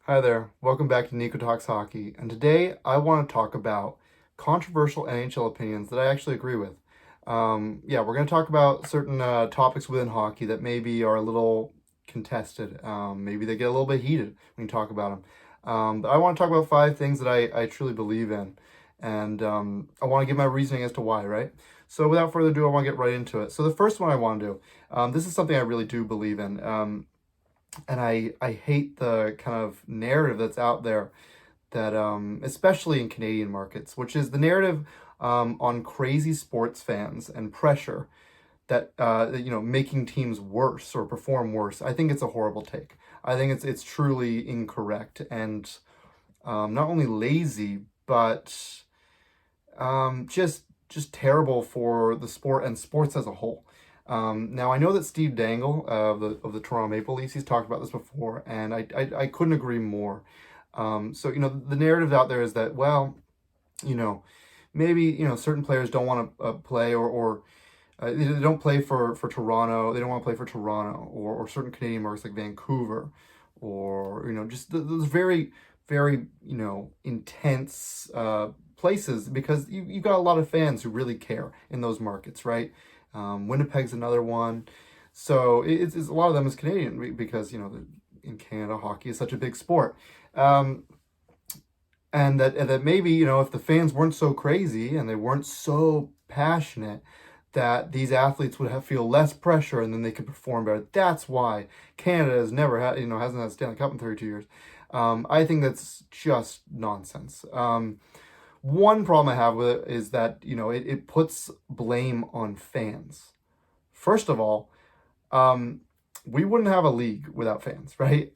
Hi there, welcome back to Nico Talks Hockey, and today I want to talk about controversial NHL opinions that I actually agree with. We're going to talk about certain topics within hockey that maybe are a little contested. Maybe they get a little bit heated when you talk about them. But I want to talk about five things that I truly believe in, and I want to give my reasoning as to why, right? So without further ado, I want to get right into it. So the first one I want to do, this is something I really do believe in. And I hate the kind of narrative that's out there that especially in Canadian markets, which is the narrative on crazy sports fans and pressure that making teams worse or perform worse. I think it's a horrible take. I think it's truly incorrect and not only lazy but just terrible for the sport and sports as a whole. Now I know that Steve Dangle of the Toronto Maple Leafs, he's talked about this before, and I couldn't agree more. The narrative out there is that, well, you know maybe certain players don't want to play, or they don't play for Toronto. They don't want to play for Toronto, or certain Canadian markets like Vancouver, or just those very very intense places, because you've got a lot of fans who really care in those markets, right? Winnipeg's another one. So it's a lot of them is Canadian, because in Canada hockey is such a big sport. And that maybe if the fans weren't so crazy and they weren't so passionate, that these athletes would feel less pressure, and then they could perform better. That's why Canada has never had hasn't had a Stanley Cup in 32 years. I think that's just nonsense. One problem I have with it is that it puts blame on fans. First of all, um, we wouldn't have a league without fans, right?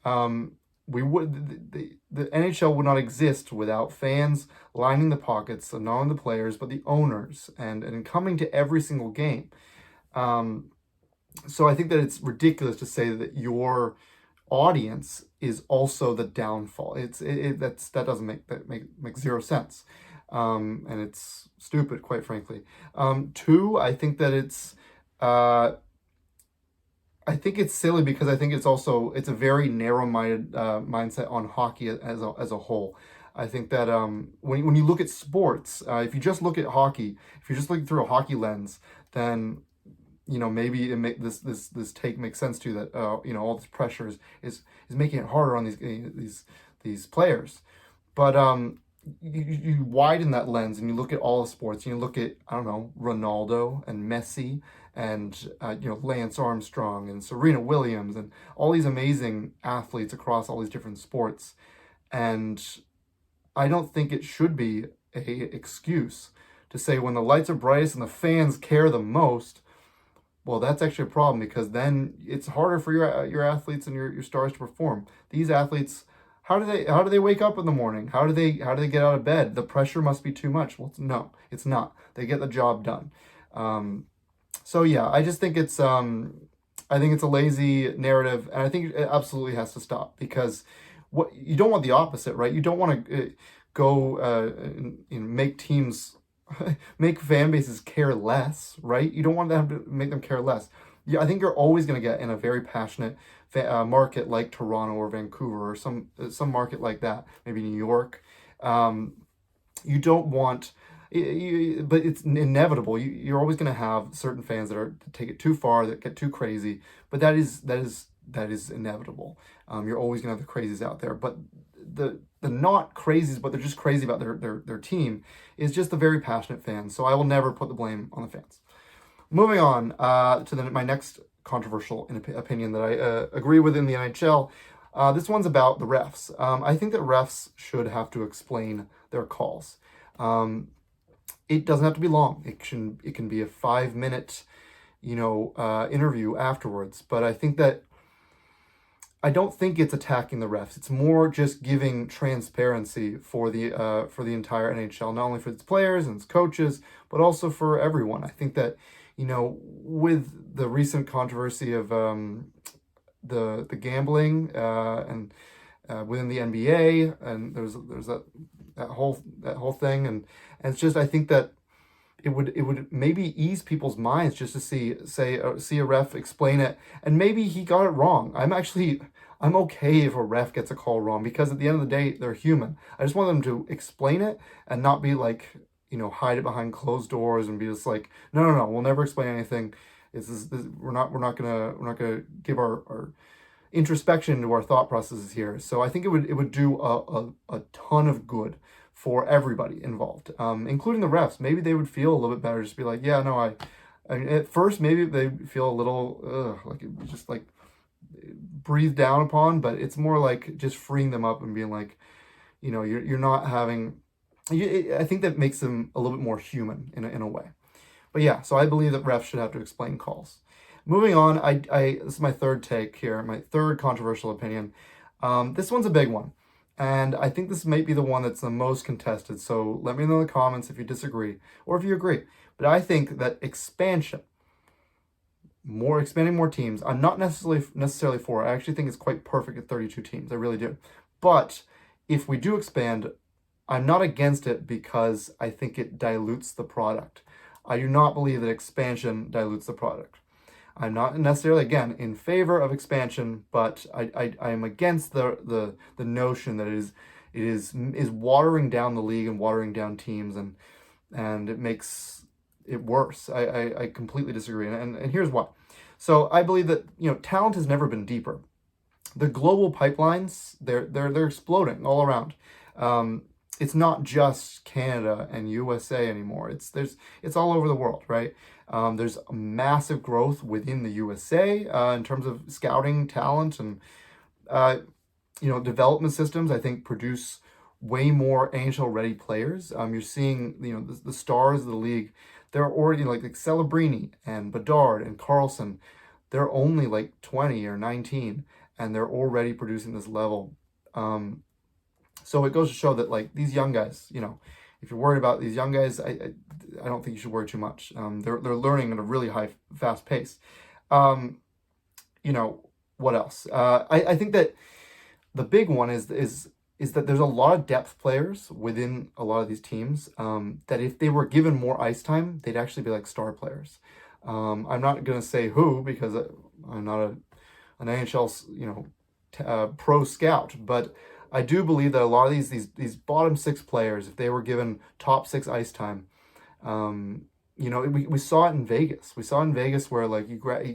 We would the NHL would not exist without fans lining the pockets of not only the players but the owners, and coming to every single game. Um, so I think that it's ridiculous to say that your audience is also the downfall. That doesn't make zero sense, and it's stupid, quite frankly. Two, uh, I think it's silly, because I think it's a very narrow-minded mindset on hockey as a whole. I think that when you look at sports, if you just look at hockey, if you're just looking through a hockey lens, then maybe this take makes sense to you, that all this pressure is making it harder on these players. But you widen that lens and you look at all the sports, and you look at, I don't know, Ronaldo and Messi, and Lance Armstrong and Serena Williams, and all these amazing athletes across all these different sports. And I don't think it should be a excuse to say, when the lights are brightest and the fans care the most, well, that's actually a problem, because then it's harder for your athletes and your stars to perform. These athletes, how do they wake up in the morning? How do they get out of bed? The pressure must be too much. Well, no, it's not. They get the job done. So yeah, I just think I think it's a lazy narrative, and I think it absolutely has to stop, because what you don't want the opposite, right? You don't want to go and make teams make fan bases care less, right? You don't want them to make them care less. Yeah, I think you're always going to get, in a very passionate market like Toronto or Vancouver, or some market like that, maybe New York. Um, you don't want, but it's inevitable. You're always going to have certain fans that take it too far, that get too crazy. But that is inevitable. You're always going to have the crazies out there. But the not crazies, but they're just crazy about their team, is just the very passionate fans. So I will never put the blame on the fans. Moving on to my next controversial opinion that I agree with in the NHL. This one's about the refs. I think that refs should have to explain their calls. It doesn't have to be long. It can be a 5 minute interview afterwards. But I don't think it's attacking the refs. It's more just giving transparency for the entire NHL, not only for its players and its coaches, but also for everyone. I think that with the recent controversy of the gambling, and within the NBA, and there's that whole thing, and it's just, I think that it would maybe ease people's minds just to see a ref explain it, and maybe he got it wrong. I'm okay if a ref gets a call wrong, because at the end of the day they're human. I just want them to explain it and not be like, hide it behind closed doors and be just like, no, no, no, we'll never explain anything. We're not gonna give our introspection into our thought processes here. So I think it would do a ton of good for everybody involved, including the refs. Maybe they would feel a little bit better, just be like, yeah, no, I mean, at first maybe they feel a little like it was just like breathed down upon, but it's more like just freeing them up and being like, you're not having. I think that makes them a little bit more human in a way. But yeah, so I believe that refs should have to explain calls. Moving on, this is my third take here, my third controversial opinion. This one's a big one, and I think this might be the one that's the most contested. So let me know in the comments if you disagree or if you agree. But I think that expanding more teams, I'm not necessarily for. I actually think it's quite perfect at 32 teams. I really do. But if we do expand, I'm not against it because I think it dilutes the product. I do not believe that expansion dilutes the product. I'm not necessarily, again, in favor of expansion, but I am against the notion that it is watering down the league and watering down teams, and it makes it worse. I completely disagree, and here's why. So I believe that talent has never been deeper. The global pipelines, they're exploding all around. It's not just Canada and USA anymore. It's all over the world, right? There's a massive growth within the USA in terms of scouting talent, and development systems. I think produce way more NHL ready players. You're seeing the stars of the league. They're already like Celebrini and Bedard and Carlson. They're only like 20 or 19, and they're already producing this level. So it goes to show that like these young guys, if you're worried about these young guys, I don't think you should worry too much. They're learning at a really fast pace. What else? I think that the big one is that there's a lot of depth players within a lot of these teams, that if they were given more ice time, they'd actually be like star players. I'm not gonna say who, because I'm not an NHL pro scout, but I do believe that a lot of these bottom six players, if they were given top six ice time, we saw it in Vegas. We saw in Vegas where like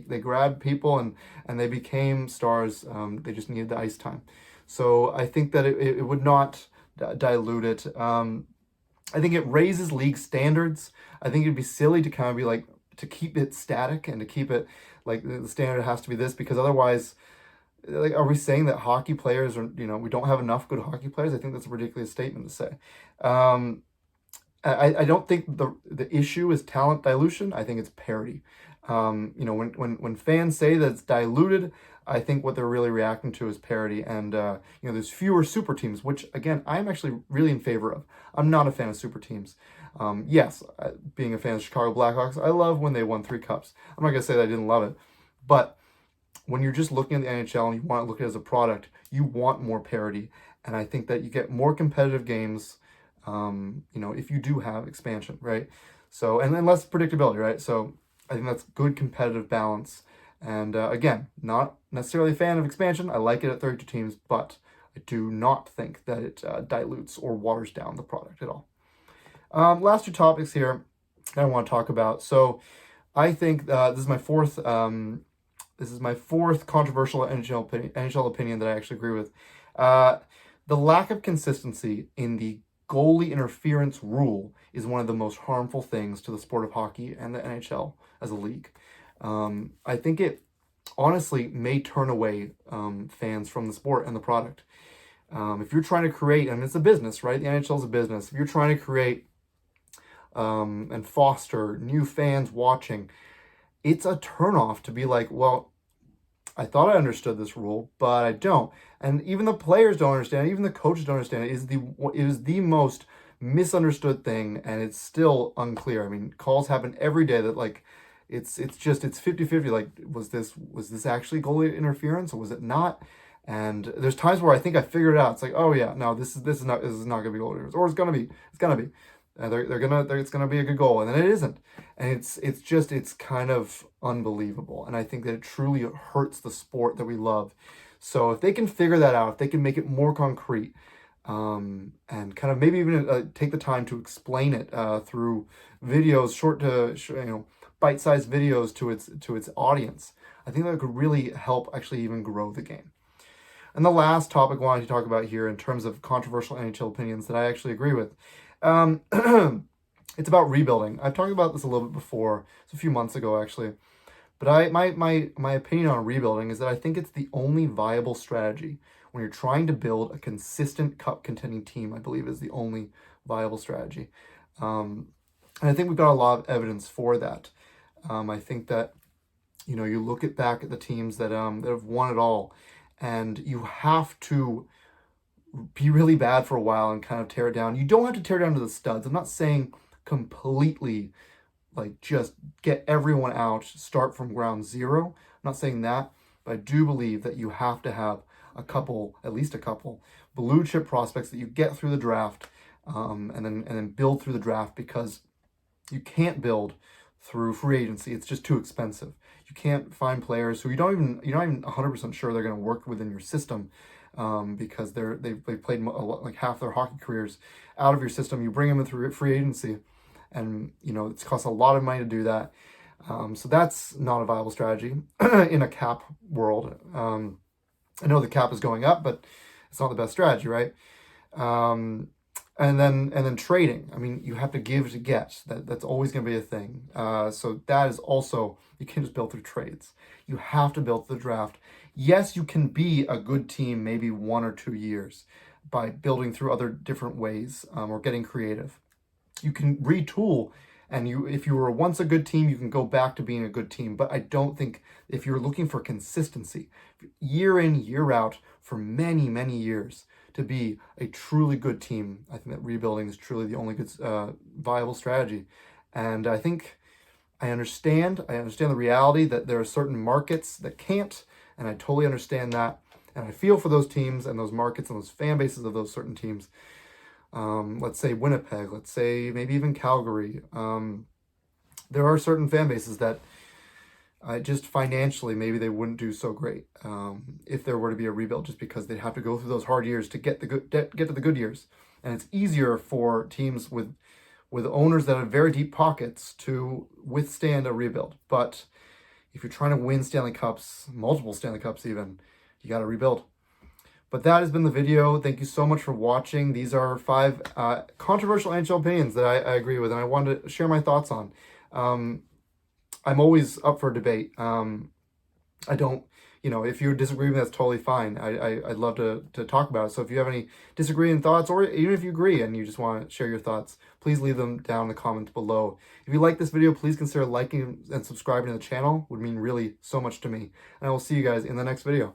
they grabbed people and they became stars. They just needed the ice time. So I think that it would not dilute it. I think it raises league standards. I think it'd be silly to kind of be like, to keep it static and to keep it like the standard has to be this, because otherwise, like, are we saying that hockey players are, we don't have enough good hockey players? I think that's a ridiculous statement to say. I don't think the issue is talent dilution. I think it's parity. When fans say that it's diluted, I think what they're really reacting to is parity. And there's fewer super teams, which again I'm actually really in favor of. I'm not a fan of super teams. Yes, being a fan of Chicago Blackhawks, I love when they won 3 cups. I'm not gonna say that I didn't love it, but when you're just looking at the NHL and you want to look at it as a product, you want more parity. And I think that you get more competitive games, if you do have expansion, right? So, and then less predictability, right? So I think that's good competitive balance. And again, not necessarily a fan of expansion. I like it at 32 teams, but I do not think that it dilutes or waters down the product at all. Last 2 topics here that I want to talk about. So I think this is my fourth controversial NHL opinion that I actually agree with. The lack of consistency in the goalie interference rule is one of the most harmful things to the sport of hockey and the NHL as a league. I think it honestly may turn away fans from the sport and the product. If you're trying to create, and it's a business, right? The NHL is a business. If you're trying to create and foster new fans watching, it's a turnoff to be like, well, I thought I understood this rule, but I don't. And even the players don't understand it. Even the coaches don't understand it. It is the most misunderstood thing, and it's still unclear. I mean, calls happen every day that like it's 50-50. Like, was this actually goalie interference or was it not? And there's times where I think I figured it out. It's like, oh yeah, no, this is not gonna be goalie interference, or it's gonna be. It's gonna be a good goal, and then it isn't, and it's kind of unbelievable, and I think that it truly hurts the sport that we love. So if they can figure that out, if they can make it more concrete, and kind of maybe even take the time to explain it through videos, bite-sized videos to its audience, I think that could really help actually even grow the game. And the last topic I wanted to talk about here in terms of controversial NHL opinions that I actually agree with, um, it's about rebuilding. I've talked about this a little bit before. It's a few months ago, actually. But my opinion on rebuilding is that I think it's the only viable strategy when you're trying to build a consistent cup contending team. I believe is the only viable strategy, and I think we've got a lot of evidence for that. I think that you look back at the teams that have won it all, and you have to be really bad for a while and kind of tear it down. You don't have to tear down to the studs. I'm not saying completely like just get everyone out, start from ground zero. I'm not saying that, but I do believe that you have to have at least a couple blue chip prospects that you get through the draft, and then build through the draft, because you can't build through free agency. It's just too expensive. You can't find players who you're not even 100% sure they're going to work within your system, because they've played like half their hockey careers out of your system. You bring them in through free agency, and it's cost a lot of money to do that. So that's not a viable strategy in a cap world. I know the cap is going up, but it's not the best strategy, right? And then trading. I mean, you have to give to get. That's always going to be a thing. So that is also, you can't just build through trades. You have to build through the draft. Yes, you can be a good team maybe 1 or 2 years by building through other different ways, or getting creative. You can retool, and if you were once a good team, you can go back to being a good team. But I don't think, if you're looking for consistency, year in, year out, for many, many years, to be a truly good team, I think that rebuilding is truly the only good viable strategy. And I think I understand the reality that there are certain markets that can't, and I totally understand that. And I feel for those teams and those markets and those fan bases of those certain teams. Let's say Winnipeg, let's say maybe even Calgary. There are certain fan bases that just financially maybe they wouldn't do so great if there were to be a rebuild, just because they'd have to go through those hard years to get to the good years. And it's easier for teams with owners that have very deep pockets to withstand a rebuild. But if you're trying to win Stanley Cups, multiple Stanley Cups even, you got to rebuild. But that has been the video. Thank you so much for watching. These are 5 controversial NHL opinions that I agree with, and I wanted to share my thoughts on. I'm always up for debate. I don't, if you disagree with me, that's totally fine. I'd love to talk about it. So if you have any disagreeing thoughts, or even if you agree and you just want to share your thoughts, please leave them down in the comments below. If you like this video, please consider liking and subscribing to the channel. It would mean really so much to me. And I will see you guys in the next video.